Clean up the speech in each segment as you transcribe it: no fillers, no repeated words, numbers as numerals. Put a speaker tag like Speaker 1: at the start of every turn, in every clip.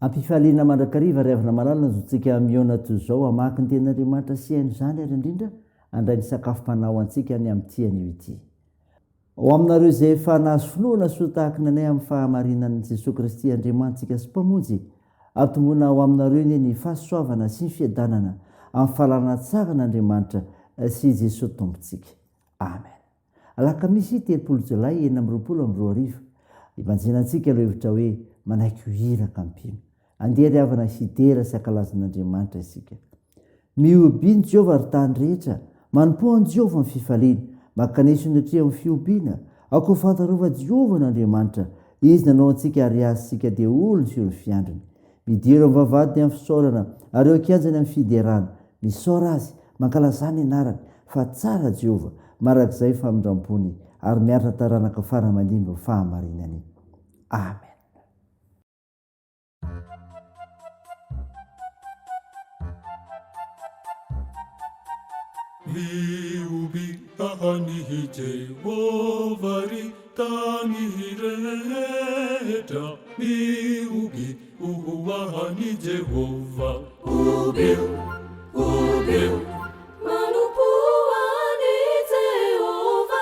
Speaker 1: ampifaliana mandrakariva ry avana malala zontsika miona toy zao amaky ny ten'andriamanitra sihainy zany ary indrindra andray ny sakafo-panao antsika ny amitian'io ity ho aminareo izay efa nahazo finoana soa tahaka nanay amin'ny fahamarinan'i Jesosy Kristy Andriamantsika sy mpamonjy atomboana ho aminareo ny fahasoavana sy ny fiadanana amin'ny fahalalana tsara n'Andriamanitra sy Jesosy tompontsika. Amen. Alakamisy 30 Jolay 2022 imanjenantsika ireo hevitra hoe manaiky ho hiraka ampino. Andeha ry havana sidera sy ankalazan'Andriamanitra isika. Miobiany Jehova ary tany rehetra, manompoan Jehova amin'ny fifaliana, makaneso ny atria amin'ny fiobiana, ako fantarova Jehova n'Andriamanitra, izy nanao antsika ary azy sika dia olony sy olo fiandriny. Midiro amin'ny vavahady amin'ny fisaorana, ary eo ankianjany amin'ny fiderana, misaora azy, mankalazany anarany, fa tsara Jehova, marak'izay famindrampony, ary miaritra taranaka fara-mandimby fahamarinany. Amen.
Speaker 2: Miobi ahani Jehova ry tany rehetra, miobi ahani Jehova. Ubiu, ubiu,
Speaker 3: manompoany Jehova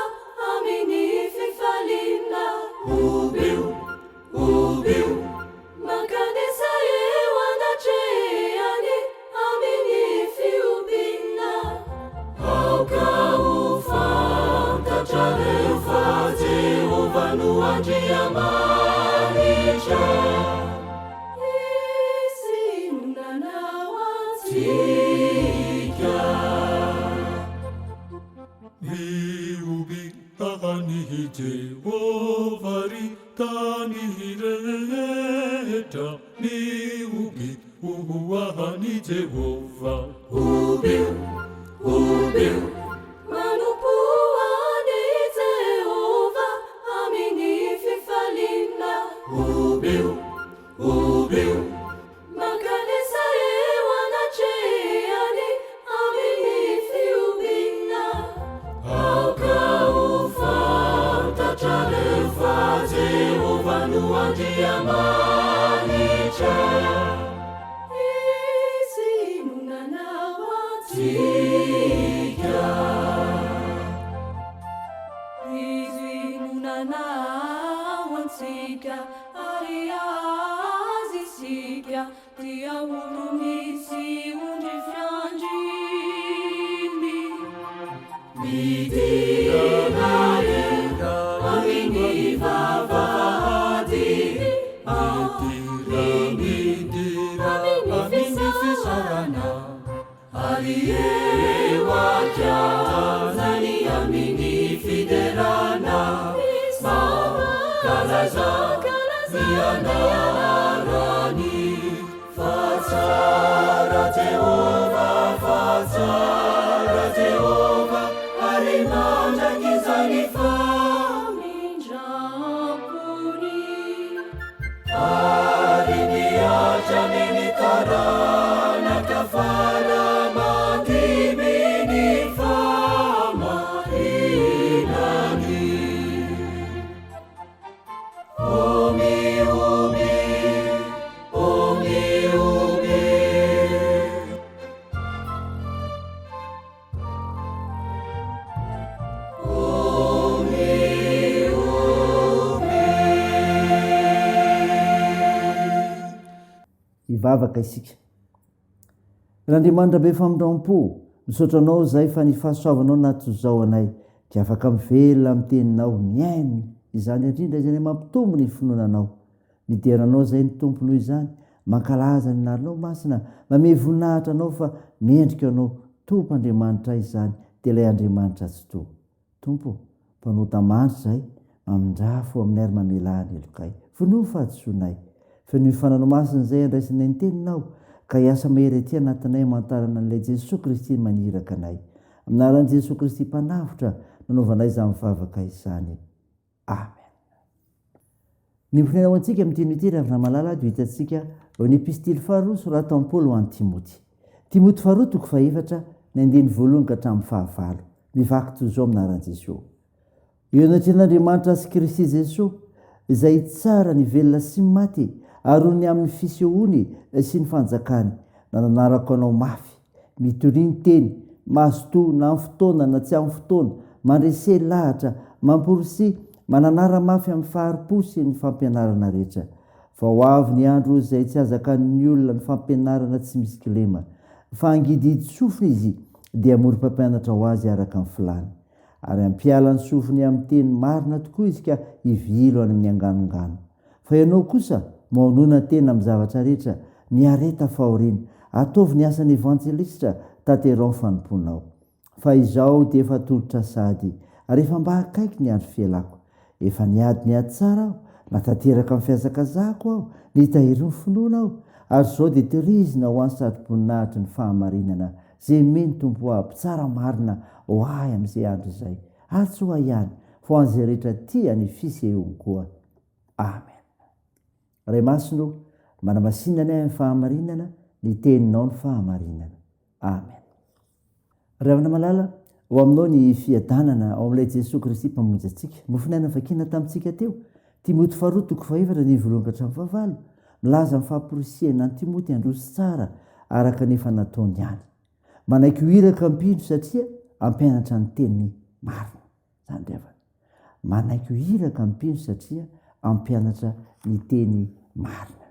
Speaker 3: amin'ny fifaliana.
Speaker 2: ubiu, ubiu,
Speaker 3: Mankanesa eo anatreany amin'ny fiobiana.
Speaker 2: aoka ho fantatra rehefa Jehova no andriamanitra.
Speaker 3: Izy no nanao antsika.
Speaker 2: Miobi ahani Jehova ry tany rehetra, miobi ahani Jehova. Ubiu, ubiu,
Speaker 3: Manompoany Jehova amin'ny fifaliana.
Speaker 2: ubiu, ubiu,
Speaker 3: Mankanesa eo anatreany amin'ny fiobiana.
Speaker 2: aoka ho fantatra rehefa Jehova no andriamanitra.
Speaker 3: Izy no nanao antsika. Izy no nanao antsika, ary azy isika dia olo misy ondry fiandriny.
Speaker 2: Midirana era amin'ny vavahady, midira amin'ny fisarana, ary eo ankianjany amin'ny fiderana. Mankalaza ny anarany, fa tsara Jehova, fa tsara Jehova, ary mandraky izany
Speaker 3: Famindrampony.
Speaker 2: ary miatra amin'ny taranaka fara-mandimy ny famarinany. O miobi, o miobi, o miobi.
Speaker 1: Ivavaka isika. N'Andriamanitra be famindrampo, misaotra anao zay fa ny fahasoavanao nato zao anay, dia afaka mivelona amin'ny teninao, miainy izany indrindra izay mampitombo ny finoananao. Mideranao zay ny tompony izany, mankalaza ny narinao masina, mame voninahitra anao fa mendrika anao, Tompo Andriamanitra izany, dia ilay Andriamanitra tsy to. Tompo, mpanota mandry zay, mamindrafo amin'ny ary mamelahany elokay. Vonoa fahadisoanay, fa ny fananao masina izay andraisinay ny teninao, ka hiasa mahery aty anatinay amantarana an'ilay Jesosy Kristy maniraka anay. Aminaran'i Jesosy Kristy mpanavotra, nanaovanay izany mivavaka izany. Amen. Ny mponenao antsika amin'ny teny ity ravina malala dia hitantsika eo ny epistily faharoa soratan'i Paoly ho an'i Timoty. Timoty faharoa toko faefatra, ny andiny voalohany ka hatramin'ny fahavalo. Mivaky toy izao aminaran'i Jesosy. Eo anatrehan'Andriamanitra sy Kristy Jesosy, izay tsara ny velona sy maty, arony amin'ny fisehoany sy ny fanjakany na nanarako anao mafy mitoriny teny mazoto na amin'ny fotoana na tsy amin'ny fotoana mandresely lahatra mamporosy mananara mafy amin'ny faharoposy ny fampianarana rehetra fa ho avy ny andro izay tsy azakan'ny olona ny fampianarana tsy misy kilema fa angididy sofina izy dia mori-pampianatra ho azy araka ny filany ary ampiala ny sofiny amin'ny teny marina tokoa izy ka hivilo any amin'ny anganongano fa ianao kosa maonona tena amin'ny zavatra rehetra ny areta fahoriana ataovy ny asan'ny evanjelistra tanterao ny fanomponao fa izao dia efa tolotra sady ary efa mba akaiky ny andro fialako efa niady ny ady tsara aho natanteraka amin'ny fiazakazahako aho nitahiry ny finoana aho ary izao dia tehirizina ho any sarym-poninahitry ny fahamarinana izay meny tompo aby tsara marina ho ahy amin'izay andro izay ary tsy ho ahy ihany fa ho an'izay rehetra tia ny fisehoany koa amen. Ray masino manamasinana ahy amin'ny fahamarinana ny teninao ny fahamarinana amen. Ray amina malala ho aminao ny fiadanana ao amin'ilay Jesosy Kristy mpamonjy antsika mofinaina vakina tamintsika teo Timoty 2:4 ny voalohany hatramin'ny 5 milaza amin'ny famporisiana ny Timoty handroso tsara araka nefa nataony ihany manaiky ho iraka mpindro satria ampianatra ny teniny marina zany rehefa manaiky ho iraka mpindro satria ampianatra ny teny marina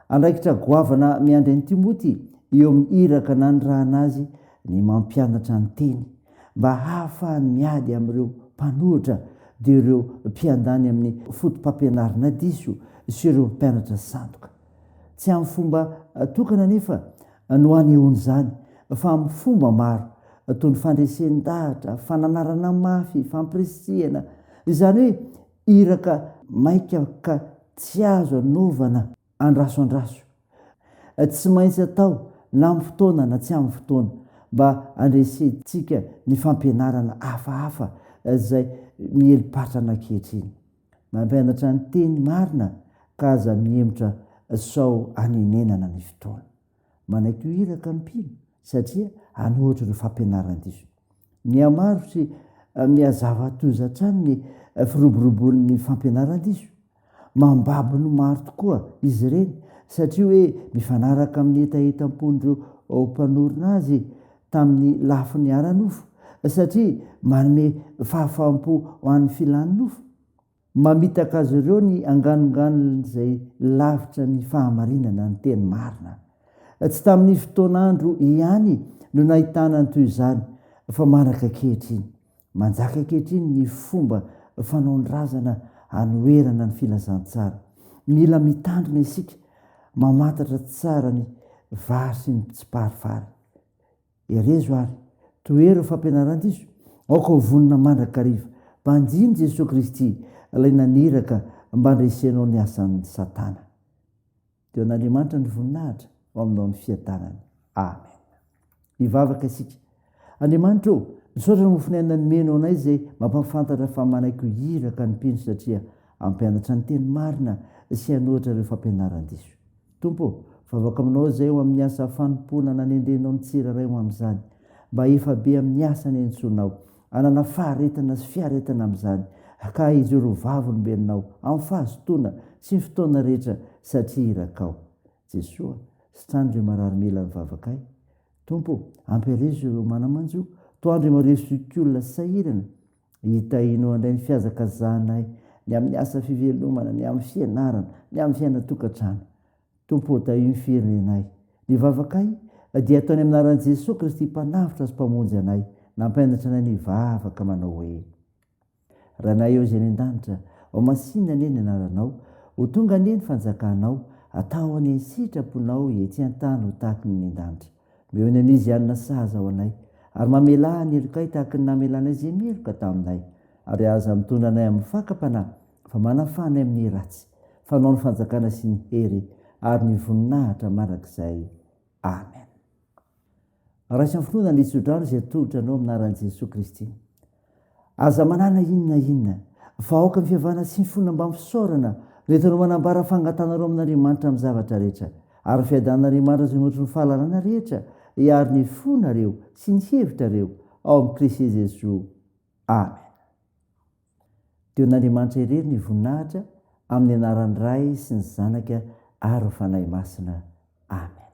Speaker 1: andraikitra goavana miandry ny Timoty eo amin'ny iraka nanirahana azy ny mampianatra ny teny mba hahafahany miady amin'ireo mpanohitra dia ireo mpiandany amin'ny fotom-pampianarana diso sy ireo mpianatra sandoka tsy amin'ny fomba tokana nefa no anehoany izany fa amin'ny fomba maro toy ny fandresen-dahatra fananarana mafy fampirisihana izany hoe iraka maika ka tsy azo anaovana andrasoandraso tsy maintsy atao na amin'ny fotoana na tsy amin'ny fotoana mba andresentsika ny fampianarana hafahafa izay mielim-patrana ankehitriny mampianatra ny teny marina ka aza miemotra sao hanenenana ny fotoana manaiky ho iraka mpino satria anohatra ireo fampianarana diso miamaro sy miazava tozatrany ny firoborobonin'ny fampianarana diso mambabo no maro tokoa izy ireny satria hoe mifanaraka amin'ny etaetam-pon'ireo mpanorina azy tamin'ny lafiny ara-nofo satria manome fahafaham-po ho an'ny filany nofo mamitaka azy ireo ny anganongano izay lavitra ny fahamarinana ny teny marina tsy tamin'ny fotoanandro ihany no nahitana ny toy izany fa manaka ankehitriny manjaka ankehitriny ny fomba fanaondrazana hanoerana ny filazantsara mila mitandrina isika mamantatra tsara ny vary sy ny tsiparivary erezo ary toero fampianaran-diso aoka ho vonina mandrakariva mpanjiny Jesosy Kristy ilay naniraka mba andresenao ny asan'ny satana teo n'Andriamanitra ny voninahitra ho aminao ny fiadanana amen. Hivavaka isika Andriamanitra o misaotra ny mofinaina ny meno anay izay mampafantatra fa manaiky ho iraka ny mpino satria ampianatra ny teny marina sy hanohatra ireo fampianaran-diso tompo vavaka aminao izay ho amin'ny asa fanompona nanendrenao ny tsiraray ho amin'izany mba efa be amin'ny asa ny entsonao anana faharetana sy fiaretana amin'izany ka ijoro vavolombelonao amin'ny fahazotoana sy ny fotoana rehetra satria irakao Jesosy sitrandro mararomela ny vavakay tompo ampirezo ireo manamanjo toandro maresokolona sahirana hitahinao andray ny fiazakazahanay ny amin'ny asa fivelomana ny amin'ny fianarana ny amin'ny fiainatokantrano tompo tahiny firenenay ny vavakay dia ataony aminaran'i Jesosy Kristy mpanavitra sy mpamonjy anay nampianatra anay ny vavaka manao hoe ranay eo izay ny an-danitra ao masinina ane ny anaranao ho tonga ane ny fanjakanao atao any sitraponao etsy an-tany ho tahaky ny an-danitra meony an'izy anina saza ao anay ary mamela ny elokay tahaky ny namelanay izay meloka taminay ary aza mitondra anay amin'ny fakapanahy fa manafanay amin'ny ratsy fanao ny fanjakana sy ny hery ary ny voninahitra mandrakizay amen. Raisy amin'ny finoana ny itsodrano izay tolotra anao aminaran'i Jesosy Kristy aza manana inona fa aoka ny fihavana sy ny fona mba misaorana rehetanao manambara fangatanareo amin'Andriamanitra amin'ny zavatra rehetra ary fiadan'Andriamanitra izay mihoatra ny fahalalana rehetra hiary ny fonareo sy ny hevitrareo ao amin'ny Kristy Jesosy amen. Teo n'Andriamanitra irery ny voninahitra amin'ny anaran'ny Ray sy ny Zanaka ary ho fanahy masina. Amen.